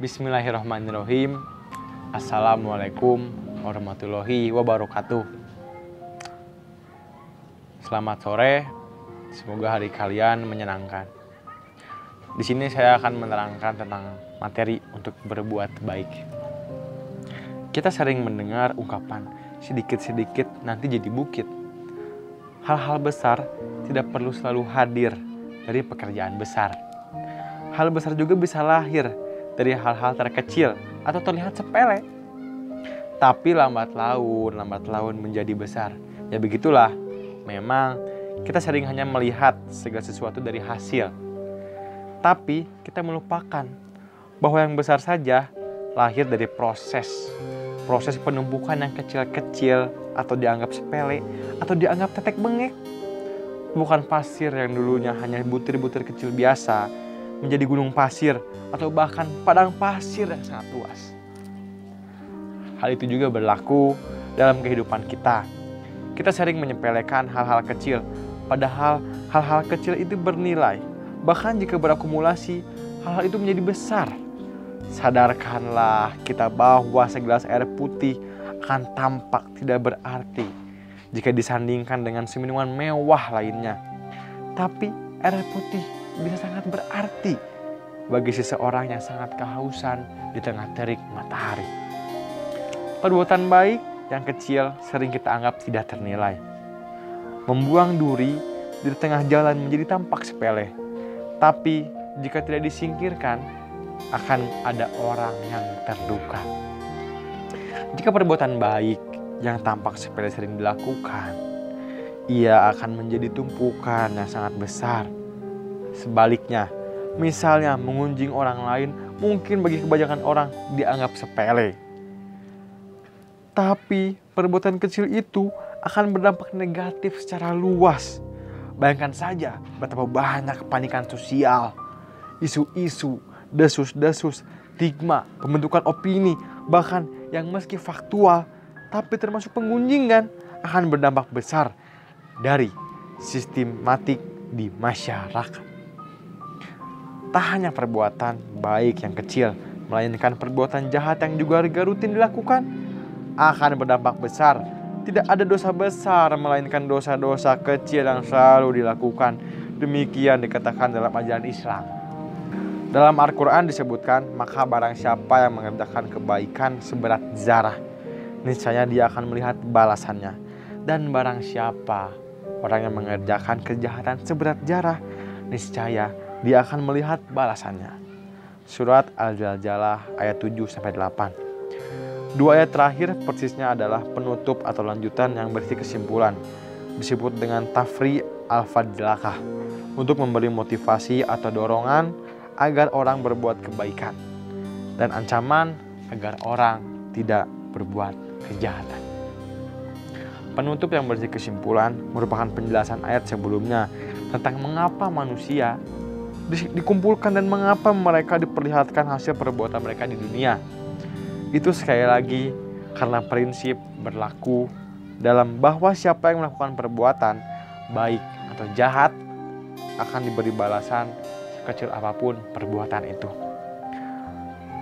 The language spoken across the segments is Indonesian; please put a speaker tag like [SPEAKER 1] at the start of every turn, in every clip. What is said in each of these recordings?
[SPEAKER 1] Bismillahirrahmanirrahim. Assalamualaikum warahmatullahi wabarakatuh. Selamat sore. Semoga hari kalian menyenangkan. Di sini saya akan menerangkan tentang materi untuk berbuat baik. Kita sering mendengar ungkapan sedikit-sedikit nanti jadi bukit. Hal-hal besar tidak perlu selalu hadir dari pekerjaan besar. Hal besar juga bisa lahir dari hal-hal terkecil atau terlihat sepele. Tapi lambat laun menjadi besar. Ya begitulah, memang kita sering hanya melihat segala sesuatu dari hasil. Tapi kita melupakan bahwa yang besar saja lahir dari proses penumpukan yang kecil-kecil atau dianggap sepele atau dianggap tetek bengek. Bukan pasir yang dulunya hanya butir-butir kecil biasa menjadi gunung pasir atau bahkan padang pasir yang sangat luas. Hal itu juga berlaku dalam kehidupan kita. Kita sering menyepelekan hal-hal kecil, padahal hal-hal kecil itu bernilai. Bahkan jika berakumulasi, hal-hal itu menjadi besar. Sadarkanlah kita bahwa segelas air putih akan tampak tidak berarti jika disandingkan dengan seminuman mewah lainnya. Tapi air putih bisa sangat berarti bagi seseorang yang sangat kehausan di tengah terik matahari. Perbuatan baik yang kecil sering kita anggap tidak ternilai. Membuang duri di tengah jalan menjadi tampak sepele. Tapi jika tidak disingkirkan, akan ada orang yang terluka. Jika perbuatan baik yang tampak sepele sering dilakukan, ia akan menjadi tumpukan yang sangat besar. Sebaliknya, misalnya mengunjing orang lain mungkin bagi kebanyakan orang dianggap sepele. Tapi perbuatan kecil itu akan berdampak negatif secara luas. Bayangkan saja betapa banyak kepanikan sosial, isu-isu, desus-desus, stigma, pembentukan opini, bahkan yang meski faktual tapi termasuk penggunjingan akan berdampak besar dari sistematik di masyarakat. Tak hanya perbuatan baik yang kecil, melainkan perbuatan jahat yang juga rutin dilakukan akan berdampak besar. Tidak ada dosa besar, melainkan dosa-dosa kecil yang selalu dilakukan. Demikian dikatakan dalam ajaran Islam. Dalam Al-Quran disebutkan, maka barang siapa yang mengerjakan kebaikan seberat zarah, niscaya dia akan melihat balasannya. Dan barang siapa orang yang mengerjakan kejahatan seberat zarah, niscaya dia akan melihat balasannya. Surat Al-Zalzalah ayat 7-8. Dua ayat terakhir persisnya adalah penutup atau lanjutan yang berisi kesimpulan. Disebut dengan tafri al-fadlakah untuk memberi motivasi atau dorongan agar orang berbuat kebaikan dan ancaman agar orang tidak berbuat kejahatan. Penutup yang berisi kesimpulan merupakan penjelasan ayat sebelumnya tentang mengapa manusia dikumpulkan dan mengapa mereka diperlihatkan hasil perbuatan mereka di dunia. Itu sekali lagi karena prinsip berlaku dalam bahwa siapa yang melakukan perbuatan baik atau jahat akan diberi balasan sekecil apapun perbuatan itu.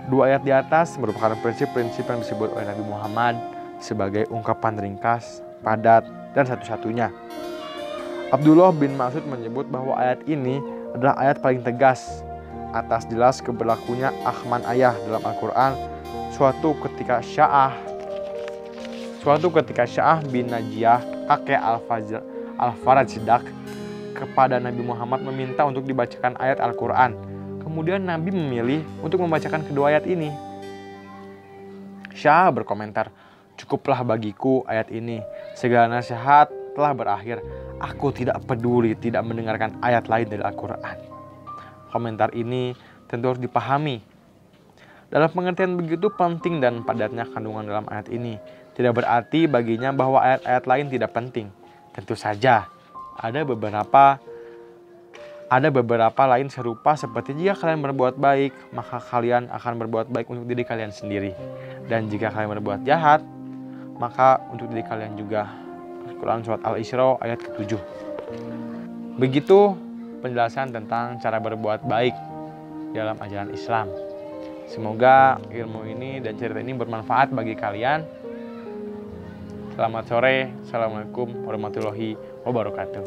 [SPEAKER 1] Dua ayat di atas merupakan prinsip-prinsip yang disebut oleh Nabi Muhammad sebagai ungkapan ringkas, padat, dan satu-satunya. Abdullah bin Mas'ud menyebut bahwa ayat ini adalah ayat paling tegas atas jelas keberlakunya akhman ayah dalam Al-Quran. Suatu ketika Sya'ah bin Najiyah, kakek Al-Farajdak, kepada Nabi Muhammad meminta untuk dibacakan ayat Al-Quran. Kemudian Nabi memilih untuk membacakan kedua ayat ini. Sya'ah berkomentar, "Cukuplah bagiku ayat ini. Segala nasihat telah berakhir. Aku tidak peduli tidak mendengarkan ayat lain dari Al-Quran." Komentar ini tentu harus dipahami. Dalam pengertian begitu penting dan padatnya kandungan dalam ayat ini, tidak berarti baginya bahwa ayat-ayat lain tidak penting. Tentu saja ada beberapa lain serupa seperti jika kalian berbuat baik, maka kalian akan berbuat baik untuk diri kalian sendiri. Dan jika kalian berbuat jahat, maka untuk diri kalian juga. Al-Quran Surat Al-Isra ayat ke-7. Begitu penjelasan tentang cara berbuat baik dalam ajaran Islam. Semoga ilmu ini dan cerita ini bermanfaat bagi kalian. Selamat sore. Assalamualaikum warahmatullahi wabarakatuh.